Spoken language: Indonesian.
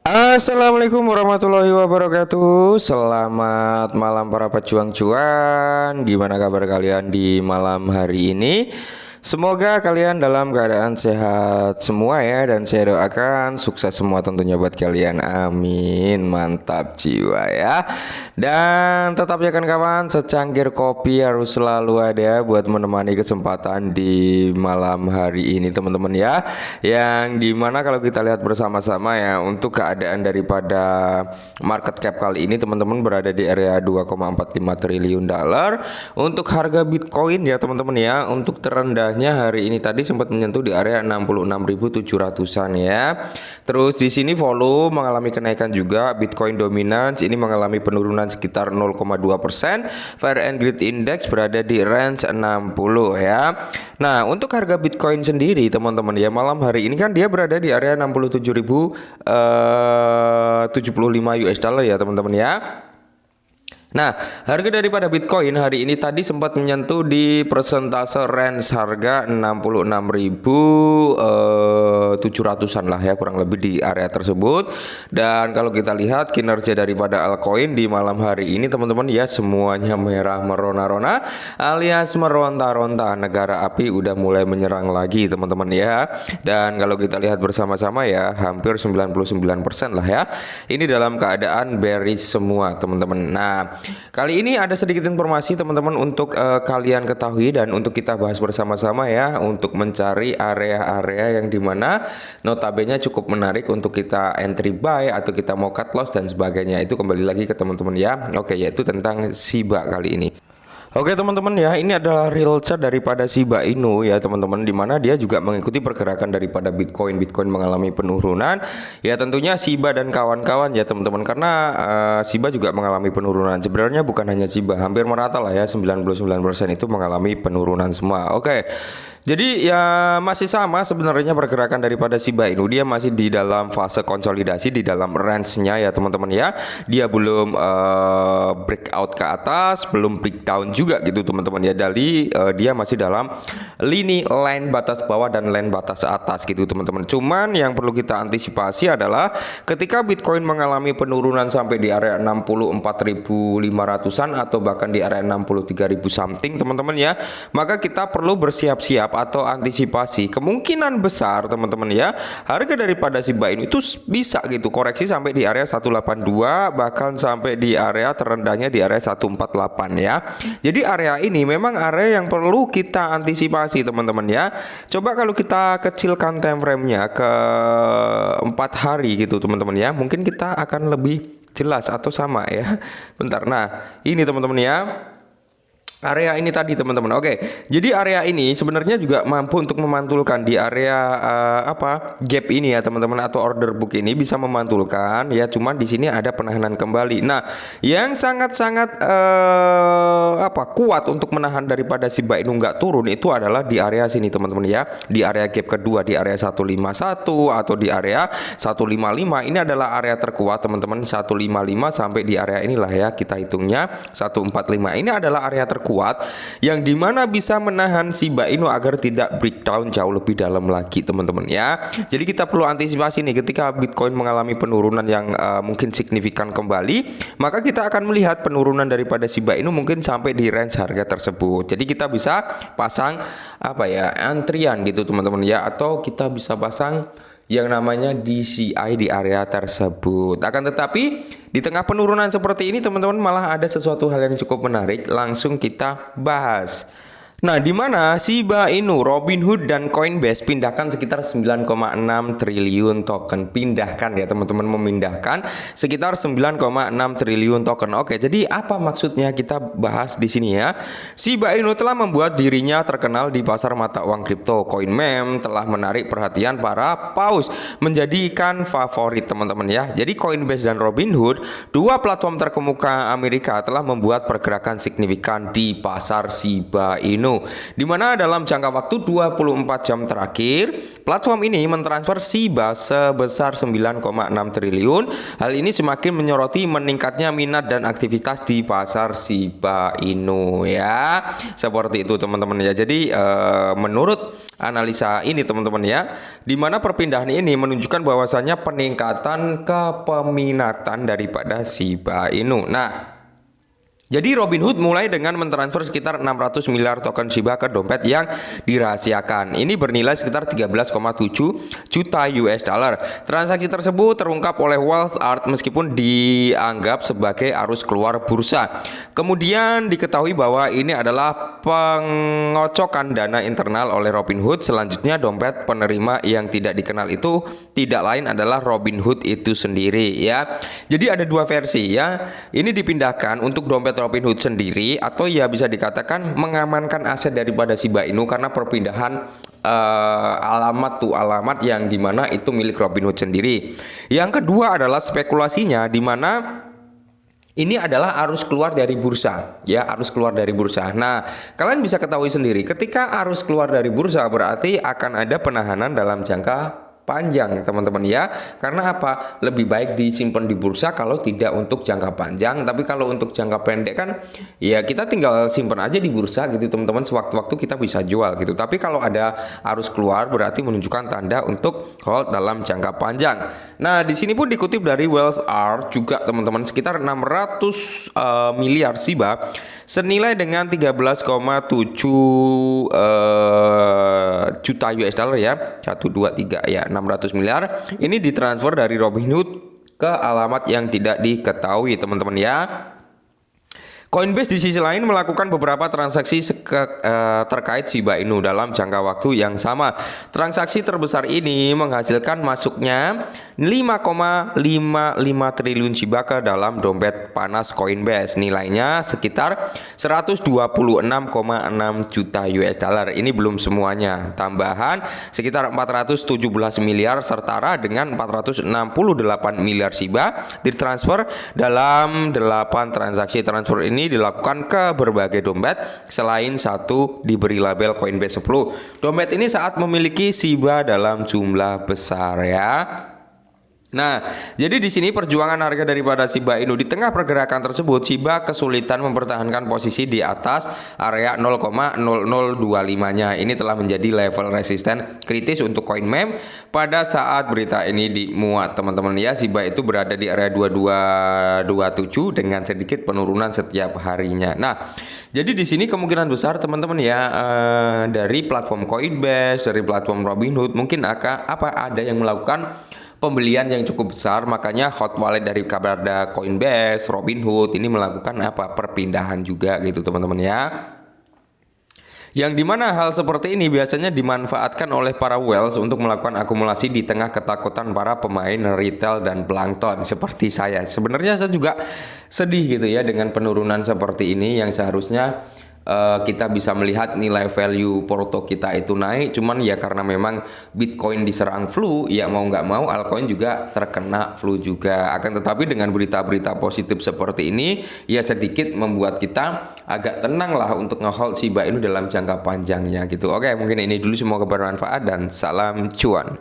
Assalamualaikum warahmatullahi wabarakatuh. Selamat malam para pejuang cuan. Gimana kabar kalian di malam hari ini? Semoga kalian dalam keadaan sehat semua ya. Dan saya doakan sukses semua tentunya buat kalian. Amin. Mantap jiwa ya. Dan tetap ya kan kawan, secangkir kopi harus selalu ada buat menemani kesempatan di malam hari ini teman-teman ya. Yang dimana kalau kita lihat bersama-sama ya, untuk keadaan daripada market cap kali ini teman-teman berada di area 2,45 triliun dolar. Untuk harga Bitcoin ya teman-teman ya, untuk terendahnya hari ini tadi sempat menyentuh di area 66.700-an ya. Terus di sini volume mengalami kenaikan juga, Bitcoin dominance ini mengalami penurunan sekitar 0,2%. Fair and Greed Index berada di range 60 ya. Nah, untuk harga Bitcoin sendiri teman-teman ya, malam hari ini kan dia berada di area 67.075 US dollar ya teman-teman ya. Nah, harga daripada Bitcoin hari ini tadi sempat menyentuh di persentase range harga 66.700-an lah ya, kurang lebih di area tersebut. Dan kalau kita lihat kinerja daripada altcoin di malam hari ini teman-teman ya, semuanya merah merona-rona alias meronta-ronta. Negara api udah mulai menyerang lagi teman-teman ya. Dan kalau kita lihat bersama-sama ya, hampir 99% lah ya, ini dalam keadaan bearish semua teman-teman. Nah, kali ini ada sedikit informasi teman-teman untuk kalian ketahui dan untuk kita bahas bersama-sama ya, untuk mencari area-area yang dimana notabene cukup menarik untuk kita entry buy atau kita mau cut loss dan sebagainya. Itu kembali lagi ke teman-teman ya. Oke, yaitu tentang Shiba kali ini. Oke teman-teman ya, ini adalah real chart daripada Shiba Inu ya teman-teman, dimana dia juga mengikuti pergerakan daripada Bitcoin mengalami penurunan ya, tentunya Shiba dan kawan-kawan ya teman-teman, karena Shiba juga mengalami penurunan. Sebenarnya bukan hanya Shiba, hampir merata lah ya, 99% itu mengalami penurunan semua. Oke, jadi ya masih sama sebenarnya pergerakan daripada Shiba Inu, dia masih di dalam fase konsolidasi di dalam range-nya ya teman-teman ya. Dia belum breakout ke atas, belum breakdown juga gitu teman-teman ya. Dari dia masih dalam lini line batas bawah dan line batas atas gitu teman-teman. Cuman yang perlu kita antisipasi adalah ketika Bitcoin mengalami penurunan sampai di area 64.500-an atau bahkan di area 63.000 something teman-teman ya, maka kita perlu bersiap-siap atau antisipasi kemungkinan besar teman-teman ya, harga daripada Shiba Inu itu bisa gitu koreksi sampai di area 182, bahkan sampai di area terendahnya di area 148 ya. Jadi area ini memang area yang perlu kita antisipasi teman-teman ya. Coba kalau kita kecilkan time frame-nya ke 4 hari gitu teman-teman ya, mungkin kita akan lebih jelas atau sama ya. Bentar, nah ini teman-teman ya, area ini tadi teman-teman. Oke, jadi area ini sebenarnya juga mampu untuk memantulkan di area gap ini ya teman-teman, atau order book ini bisa memantulkan ya. Cuman di sini ada penahanan kembali. Nah, yang sangat-sangat kuat untuk menahan daripada Shiba Inu nggak turun itu adalah di area sini teman-teman ya, di area gap kedua di area 151 atau di area 155. Ini adalah area terkuat teman-teman, 155 sampai di area inilah ya, kita hitungnya 145. Ini adalah area terkuat yang dimana bisa menahan Shiba Inu agar tidak breakdown jauh lebih dalam lagi teman-teman ya. Jadi kita perlu antisipasi nih, ketika Bitcoin mengalami penurunan yang mungkin signifikan kembali, maka kita akan melihat penurunan daripada Shiba Inu mungkin sampai di range harga tersebut. Jadi kita bisa pasang antrian gitu teman-teman ya, atau kita bisa pasang yang namanya DCI di area tersebut. Akan tetapi di tengah penurunan seperti ini teman-teman, malah ada sesuatu hal yang cukup menarik, langsung kita bahas. Nah, di mana Shiba Inu, Robinhood dan Coinbase pindahkan sekitar 9,6 triliun token. Pindahkan ya teman-teman, memindahkan sekitar 9,6 triliun token. Oke, jadi apa maksudnya, kita bahas di sini ya. Shiba Inu telah membuat dirinya terkenal di pasar mata uang kripto. CoinMem telah menarik perhatian para paus, menjadikan favorit teman-teman ya. Jadi Coinbase dan Robinhood, dua platform terkemuka Amerika, telah membuat pergerakan signifikan di pasar Shiba Inu. Inu, di mana dalam jangka waktu 24 jam terakhir platform ini mentransfer Shiba sebesar 9,6 triliun. Hal ini semakin menyoroti meningkatnya minat dan aktivitas di pasar Shiba Inu ya. Seperti itu teman-teman ya. Jadi menurut analisa ini teman-teman ya, di mana perpindahan ini menunjukkan bahwasannya peningkatan kepeminatan daripada Shiba Inu. Nah, jadi Robinhood mulai dengan mentransfer sekitar 600 miliar token Shiba ke dompet yang dirahasiakan. Ini bernilai sekitar 13,7 juta US dollar. Transaksi tersebut terungkap oleh WealthArt meskipun dianggap sebagai arus keluar bursa. Kemudian diketahui bahwa ini adalah pengocokan dana internal oleh Robinhood. Selanjutnya dompet penerima yang tidak dikenal itu tidak lain adalah Robinhood itu sendiri ya. Jadi ada dua versi ya. Ini dipindahkan untuk dompet Robinhood sendiri, atau ya bisa dikatakan mengamankan aset daripada Shiba Inu karena perpindahan alamat yang dimana itu milik Robinhood sendiri. Yang kedua adalah spekulasinya, dimana ini adalah arus keluar dari bursa ya, arus keluar dari bursa. Nah, kalian bisa ketahui sendiri ketika arus keluar dari bursa berarti akan ada penahanan dalam jangka panjang teman-teman ya. Karena apa? Lebih baik disimpan di bursa kalau tidak untuk jangka panjang, tapi kalau untuk jangka pendek kan ya kita tinggal simpan aja di bursa gitu teman-teman, sewaktu-waktu kita bisa jual gitu. Tapi kalau ada arus keluar berarti menunjukkan tanda untuk hold dalam jangka panjang. Nah, di sini pun dikutip dari WealthArt juga teman-teman, sekitar 600 miliar Shiba senilai dengan 13,7 juta US dollar ya. 1 2 3 ya, 600 miliar ini ditransfer dari Robinhood ke alamat yang tidak diketahui teman-teman ya. Coinbase di sisi lain melakukan beberapa transaksi terkait Shiba Inu dalam jangka waktu yang sama. Transaksi terbesar ini menghasilkan masuknya 5,55 triliun Shiba ke dalam dompet panas Coinbase. Nilainya sekitar 126,6 juta US dollar. Ini belum semuanya. Tambahan sekitar 417 miliar setara dengan 468 miliar Shiba ditransfer dalam 8 transaksi. Transfer ini dilakukan ke berbagai dompet selain satu diberi label Coinbase 10. Dompet ini saat memiliki Shiba dalam jumlah besar ya. Nah, jadi di sini perjuangan harga daripada Shiba Inu di tengah pergerakan tersebut, Shiba kesulitan mempertahankan posisi di atas area 0,0025-nya. Ini telah menjadi level resisten kritis untuk CoinMem pada saat berita ini dimuat, teman-teman ya. Shiba itu berada di area 2227 dengan sedikit penurunan setiap harinya. Nah, jadi di sini kemungkinan besar teman-teman ya, dari platform Coinbase, dari platform Robinhood mungkin ada yang melakukan pembelian yang cukup besar, makanya hot wallet dari kabar Coinbase, Robinhood ini melakukan perpindahan juga gitu teman-teman ya. Yang dimana hal seperti ini biasanya dimanfaatkan oleh para whales untuk melakukan akumulasi di tengah ketakutan para pemain retail dan plankton seperti saya. Sebenarnya saya juga sedih gitu ya dengan penurunan seperti ini, yang seharusnya kita bisa melihat nilai value porto kita itu naik, cuman ya karena memang Bitcoin diserang flu, ya mau nggak mau altcoin juga terkena flu juga. Akan tetapi dengan berita-berita positif seperti ini ya sedikit membuat kita agak tenang lah untuk nge-hold Shiba Inu dalam jangka panjangnya gitu. Oke, mungkin ini dulu, semoga bermanfaat dan salam cuan.